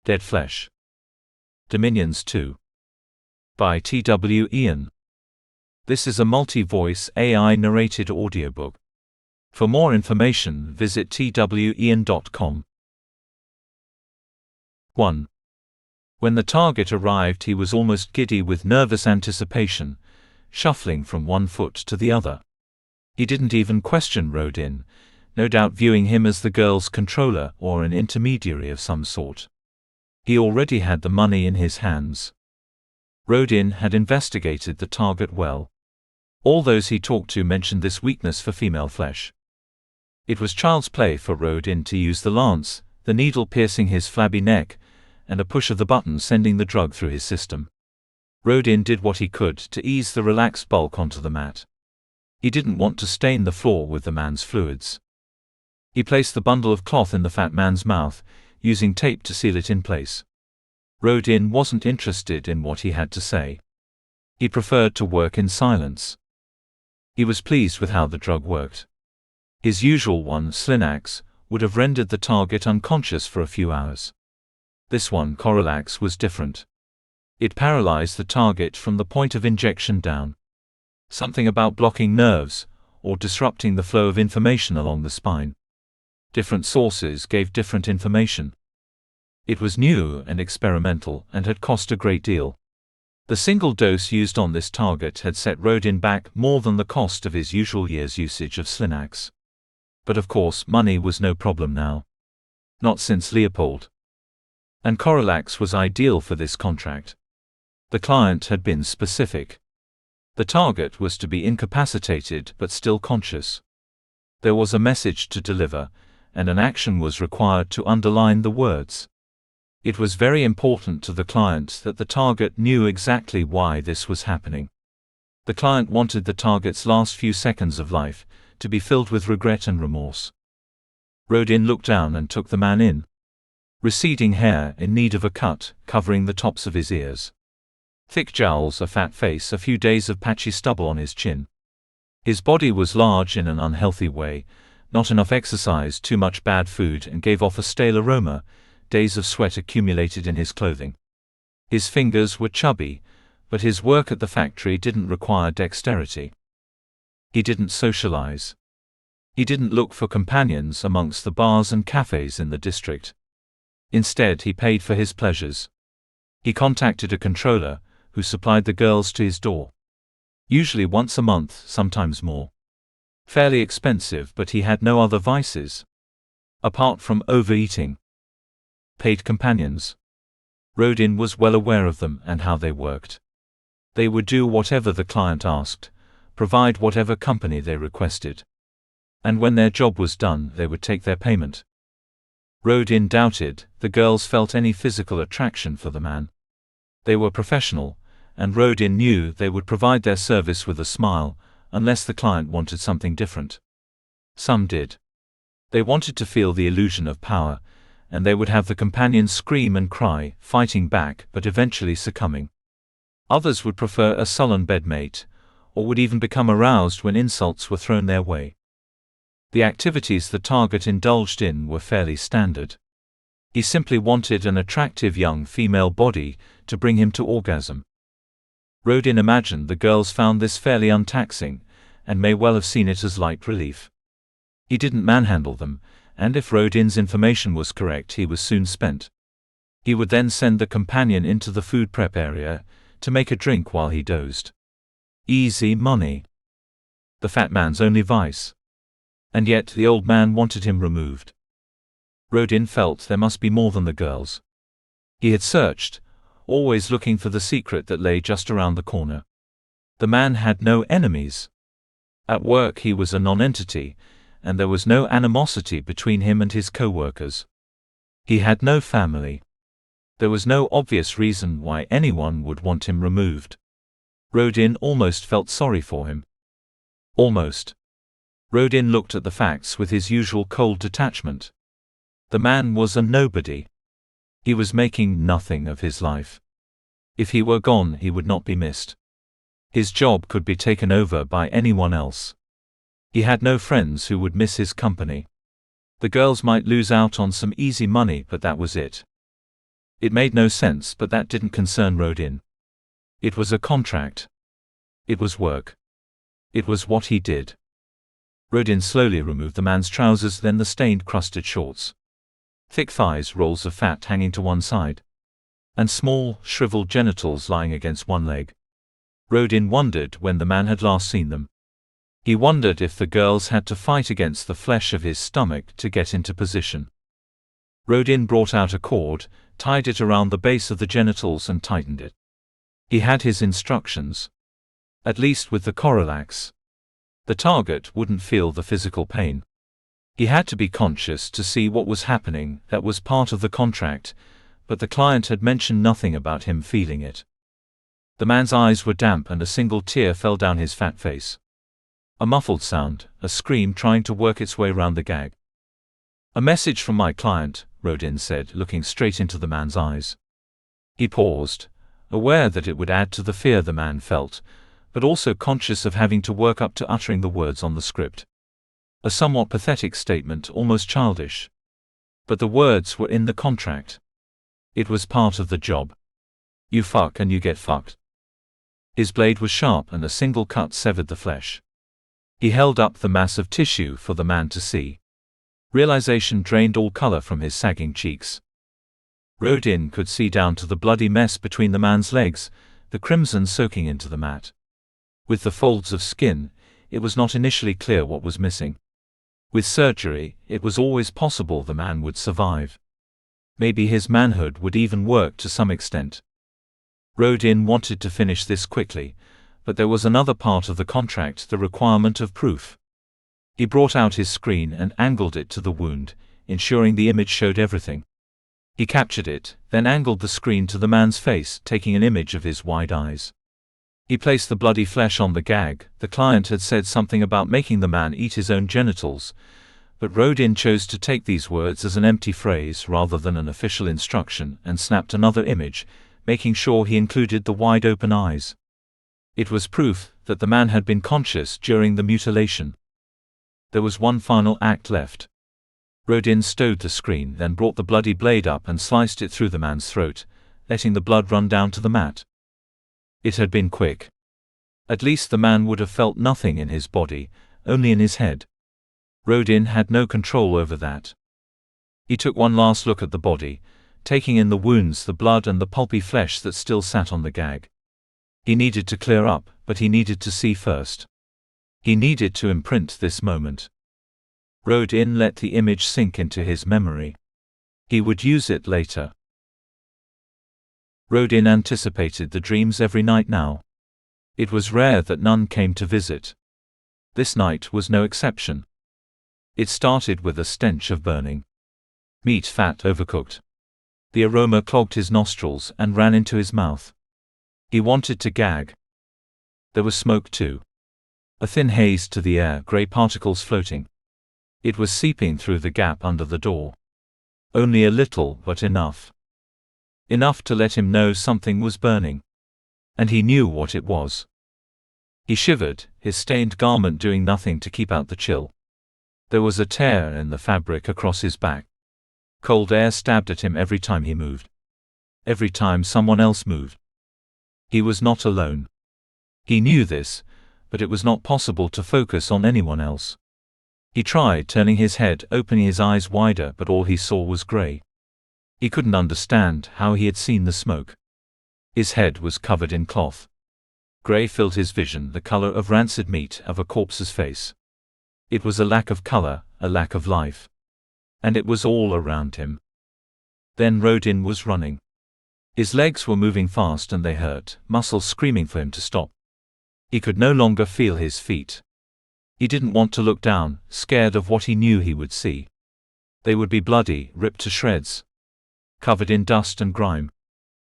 Dead Flesh. Dominions 2. By T.W. Ian. This is a multi-voice AI-narrated audiobook. For more information, visit twian.com. 1. When the target arrived, he was almost giddy with nervous anticipation, shuffling from one foot to the other. He didn't even question Rodin, no doubt viewing him as the girl's controller or an intermediary of some sort. He already had the money in his hands. Rodin had investigated the target well. All those he talked to mentioned this weakness for female flesh. It was child's play for Rodin to use the lance, the needle piercing his flabby neck, and a push of the button sending the drug through his system. Rodin did what he could to ease the relaxed bulk onto the mat. He didn't want to stain the floor with the man's fluids. He placed the bundle of cloth in the fat man's mouth, using tape to seal it in place. Rodin wasn't interested in what he had to say. He preferred to work in silence. He was pleased with how the drug worked. His usual one, Slinax, would have rendered the target unconscious for a few hours. This one, Corilax, was different. It paralyzed the target from the point of injection down. Something about blocking nerves, or disrupting the flow of information along the spine. Different sources gave different information. It was new and experimental and had cost a great deal. The single dose used on this target had set Rodin back more than the cost of his usual year's usage of Slinax. But of course money was no problem now. Not since Leopold. And Corilax was ideal for this contract. The client had been specific. The target was to be incapacitated but still conscious. There was a message to deliver, and an action was required to underline the words. It was very important to the client that the target knew exactly why this was happening. The client wanted the target's last few seconds of life to be filled with regret and remorse. Rodin looked down and took the man in. Receding hair in need of a cut, covering the tops of his ears. Thick jowls, a fat face, a few days of patchy stubble on his chin. His body was large in an unhealthy way, not enough exercise, too much bad food, and gave off a stale aroma, days of sweat accumulated in his clothing. His fingers were chubby, but his work at the factory didn't require dexterity. He didn't socialize. He didn't look for companions amongst the bars and cafes in the district. Instead, he paid for his pleasures. He contacted a controller, who supplied the girls to his door. Usually once a month, sometimes more. Fairly expensive, but he had no other vices. Apart from overeating. Paid companions. Rodin was well aware of them and how they worked. They would do whatever the client asked, provide whatever company they requested. And when their job was done, they would take their payment. Rodin doubted the girls felt any physical attraction for the man. They were professional, and Rodin knew they would provide their service with a smile, unless the client wanted something different. Some did. They wanted to feel the illusion of power, and they would have the companion scream and cry, fighting back but eventually succumbing. Others would prefer a sullen bedmate, or would even become aroused when insults were thrown their way. The activities the target indulged in were fairly standard. He simply wanted an attractive young female body to bring him to orgasm. Rodin imagined the girls found this fairly untaxing, and may well have seen it as light relief. He didn't manhandle them, and if Rodin's information was correct, he was soon spent. He would then send the companion into the food prep area to make a drink while he dozed. Easy money. The fat man's only vice. And yet the old man wanted him removed. Rodin felt there must be more than the girls. He had searched, always looking for the secret that lay just around the corner. The man had no enemies. At work he was a non-entity, and there was no animosity between him and his co-workers. He had no family. There was no obvious reason why anyone would want him removed. Rodin almost felt sorry for him. Almost. Rodin looked at the facts with his usual cold detachment. The man was a nobody. He was making nothing of his life. If he were gone, he would not be missed. His job could be taken over by anyone else. He had no friends who would miss his company. The girls might lose out on some easy money, but that was it. It made no sense, but that didn't concern Rodin. It was a contract. It was work. It was what he did. Rodin slowly removed the man's trousers, then the stained, crusted shorts. Thick thighs, rolls of fat hanging to one side, and small, shriveled genitals lying against one leg. Rodin wondered when the man had last seen them. He wondered if the girls had to fight against the flesh of his stomach to get into position. Rodin brought out a cord, tied it around the base of the genitals and tightened it. He had his instructions. At least with the Corillax. The target wouldn't feel the physical pain. He had to be conscious to see what was happening. That was part of the contract, but the client had mentioned nothing about him feeling it. The man's eyes were damp and a single tear fell down his fat face. A muffled sound, a scream trying to work its way round the gag. "A message from my client," Rodin said, looking straight into the man's eyes. He paused, aware that it would add to the fear the man felt, but also conscious of having to work up to uttering the words on the script. A somewhat pathetic statement, almost childish. But the words were in the contract. It was part of the job. You fuck and you get fucked. His blade was sharp and a single cut severed the flesh. He held up the mass of tissue for the man to see. Realization drained all color from his sagging cheeks. Rodin could see down to the bloody mess between the man's legs, the crimson soaking into the mat. With the folds of skin, it was not initially clear what was missing. With surgery, it was always possible the man would survive. Maybe his manhood would even work to some extent. Rodin wanted to finish this quickly, but there was another part of the contract, the requirement of proof. He brought out his screen and angled it to the wound, ensuring the image showed everything. He captured it, then angled the screen to the man's face, taking an image of his wide eyes. He placed the bloody flesh on the gag. The client had said something about making the man eat his own genitals, but Rodin chose to take these words as an empty phrase rather than an official instruction and snapped another image, making sure he included the wide-open eyes. It was proof that the man had been conscious during the mutilation. There was one final act left. Rodin stowed the screen, then brought the bloody blade up and sliced it through the man's throat, letting the blood run down to the mat. It had been quick. At least the man would have felt nothing in his body, only in his head. Rodin had no control over that. He took one last look at the body, taking in the wounds, the blood and the pulpy flesh that still sat on the gag. He needed to clear up, but he needed to see first. He needed to imprint this moment. Rodin let the image sink into his memory. He would use it later. Rodin anticipated the dreams every night now. It was rare that none came to visit. This night was no exception. It started with a stench of burning meat, fat, overcooked. The aroma clogged his nostrils and ran into his mouth. He wanted to gag. There was smoke too. A thin haze to the air, gray particles floating. It was seeping through the gap under the door. Only a little, but enough. Enough to let him know something was burning. And he knew what it was. He shivered, his stained garment doing nothing to keep out the chill. There was a tear in the fabric across his back. Cold air stabbed at him every time he moved. Every time someone else moved. He was not alone. He knew this, but it was not possible to focus on anyone else. He tried turning his head, opening his eyes wider, but all he saw was gray. He couldn't understand how he had seen the smoke. His head was covered in cloth. Gray filled his vision, the color of rancid meat, of a corpse's face. It was a lack of color, a lack of life. And it was all around him. Then Rodin was running. His legs were moving fast and they hurt, muscles screaming for him to stop. He could no longer feel his feet. He didn't want to look down, scared of what he knew he would see. They would be bloody, ripped to shreds. Covered in dust and grime.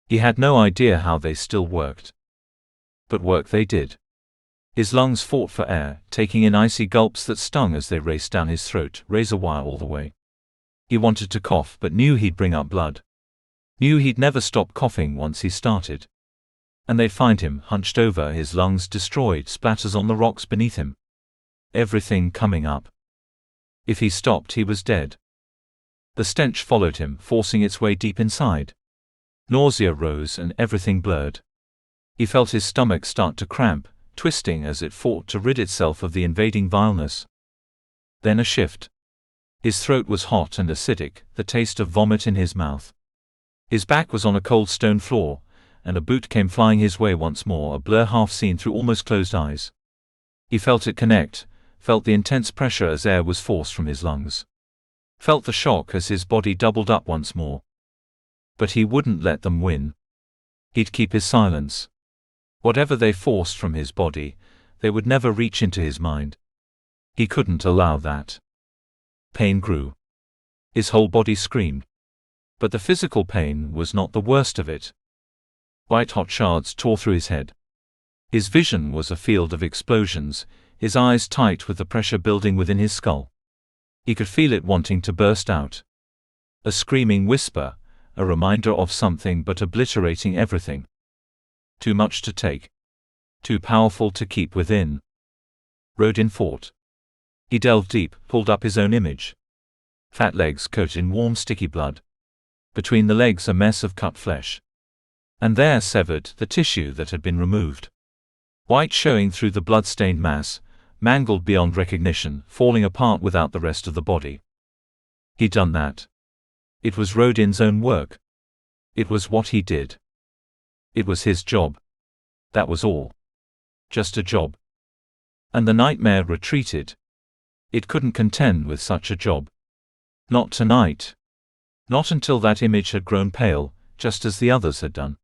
He had no idea how they still worked. But work they did. His lungs fought for air, taking in icy gulps that stung as they raced down his throat, razor wire all the way. He wanted to cough but knew he'd bring up blood. Knew he'd never stop coughing once he started. And they'd find him, hunched over, his lungs destroyed, splatters on the rocks beneath him. Everything coming up. If he stopped he was dead. The stench followed him, forcing its way deep inside. Nausea rose and everything blurred. He felt his stomach start to cramp, twisting as it fought to rid itself of the invading vileness. Then a shift. His throat was hot and acidic, the taste of vomit in his mouth. His back was on a cold stone floor, and a boot came flying his way once more, a blur half seen through almost closed eyes. He felt it connect, felt the intense pressure as air was forced from his lungs. Felt the shock as his body doubled up once more. But he wouldn't let them win. He'd keep his silence. Whatever they forced from his body, they would never reach into his mind. He couldn't allow that. Pain grew. His whole body screamed. But the physical pain was not the worst of it. White-hot shards tore through his head. His vision was a field of explosions, his eyes tight with the pressure building within his skull. He could feel it wanting to burst out. A screaming whisper, a reminder of something but obliterating everything. Too much to take. Too powerful to keep within. Rodin fought. He delved deep, pulled up his own image. Fat legs coated in warm sticky blood. Between the legs a mess of cut flesh. And there severed, the tissue that had been removed. White showing through the blood-stained mass, mangled beyond recognition, falling apart without the rest of the body. He'd done that. It was Rodin's own work. It was what he did. It was his job. That was all. Just a job. And the nightmare retreated. It couldn't contend with such a job. Not tonight. Not until that image had grown pale, just as the others had done.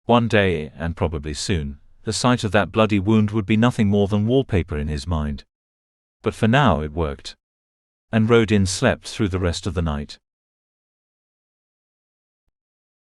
One day, and probably soon, the sight of that bloody wound would be nothing more than wallpaper in his mind. But for now it worked. And Rodin slept through the rest of the night.